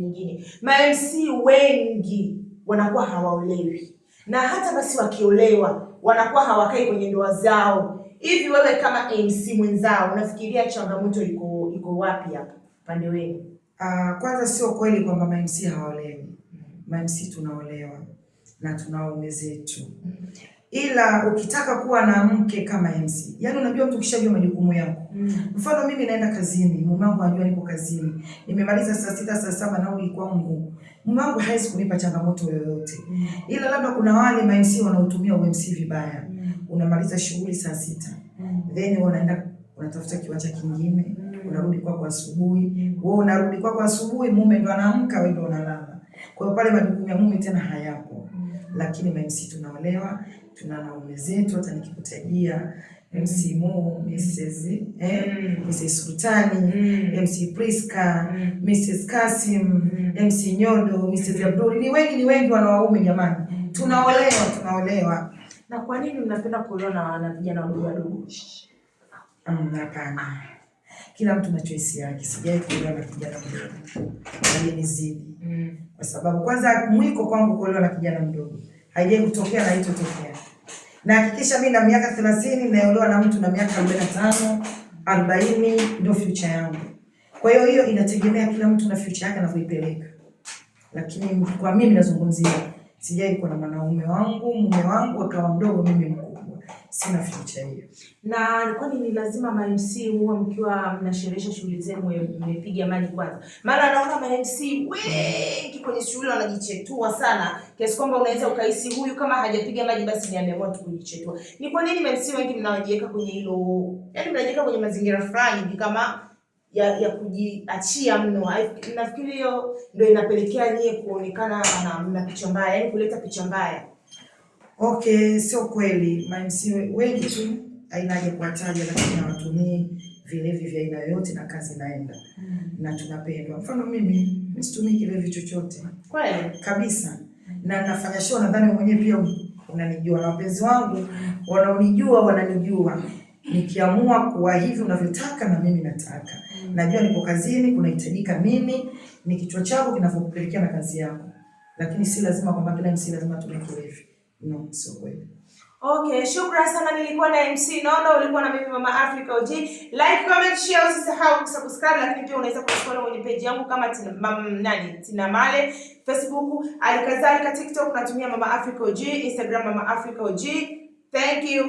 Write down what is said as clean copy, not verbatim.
nyingine. Ma-MC wengi wanakuwa hawaolewi, na hata basi wakiolewa wanakuwa hawakai kwenye ndoa zao. Hivi wewe kama MC mwenzao unafikiria changamoto iko wapi hapa pande wenu? Kwanza sio kweli kwamba ma-MC hawaolewi. Ma-MC tunaolewa na tunaume zetu. Ila ukitaka kuwa na mke kama MC, yani unajua mtu ukishajua majukumu yako. Mfano mimi naenda kazini, mume wangu anajua niko kazini. Nimemaliza saa 6 saa 7 narudi kwangu. Mume wangu hawezi kunipa changamoto yoyote. Ila labda kuna wale ma-MC wanaotumia MC vibaya. Unamaliza shughuli saa 6. Then unaenda unatafuta kiwanja kingine, unarudi kwako asubuhi. Wewe unarudi kwako asubuhi, mume ndo anaamka, wewe ndo unalala. Kwa hiyo pale majukumu ya mume tena hayapo. Lakini ma-MC tunaolewa, tuna naume zetu. Hata nikikutajia MC Mo, Mrs. Sultani, MC Priska, Mrs. Kasim, MC Nyondo, Mrs. Abdul, ni wengi wanaume jamani. Tunaolewa. Na kwa nini mnapenda kuolewa na vijana wadogo? Hapana. Kila mtu na choice yake. Sijai kuolewa na kijana mdogo. Alinizidi. Kwa sababu kwanza mwiko kwangu kuolewa na kijana mdogo haijai kutokea na haitotokea. Na hakikisha mimi na miaka 30 naolewa na mtu na miaka 45, 40 ndio future yangu. Kwa hiyo inategemea kila mtu na future yake anavyoipeleka. Lakini kwa mimi nazungumzia sijai kuwa na mume wangu akawa mdogo mimi mkubwa. Sina future hiyo. Na kwani ni lazima ma-MC huwa mkiwa mnasherehesha shughuli zenu mmepiga maji kwanza? Maana naona ma-MC wengi kwenye shughuli wanajichetua sana kiasi kwamba unaweza ukahisi huyu kama hajapiga maji basi ni ameamua tu kujichetua. Ni kwa nini ma-MC wengi mnawajiweka kwenye hilo? Yaani mnajiweka kwenye mazingira fulani kama ya kujiachia mno. Nafikiri hiyo ndio inapelekea nyie kuonekana na picha mbaya, yaani kuleta picha mbaya. Okay, sio kweli. Ma-MC wengi tu hainaje kuwataja, lakini hawatumii vilevi vya aina yoyote na kazi inaenda. Na tunapendwa. Mfano mimi situmii kilevi chochote. Kweli? Kabisa. Na nafanya show, nadhani mwenyewe pia unanijua, na wapenzi wangu wanaonijua wananijua. Nikiamua kuwa hivi unavyotaka na mimi nataka. Najua nipo kazini, kunahitajika nini, ni kichwa chako kinavyokupelekea na kazi yako. Lakini si lazima kwamba kila MC lazima atumie kilevi. No, sio kweli. Okay, shukrani sana. Nilikuwa na MC Nondo, ulikuwa na mimi Mama Africa OG. Like, comment, share, usisahau kusubscribe, lakini pia unaweza kufollow kwenye page yangu kama Tina Male, Facebook, alikadhalika TikTok natumia Mama Africa OG, Instagram Mama Africa OG. Thank you.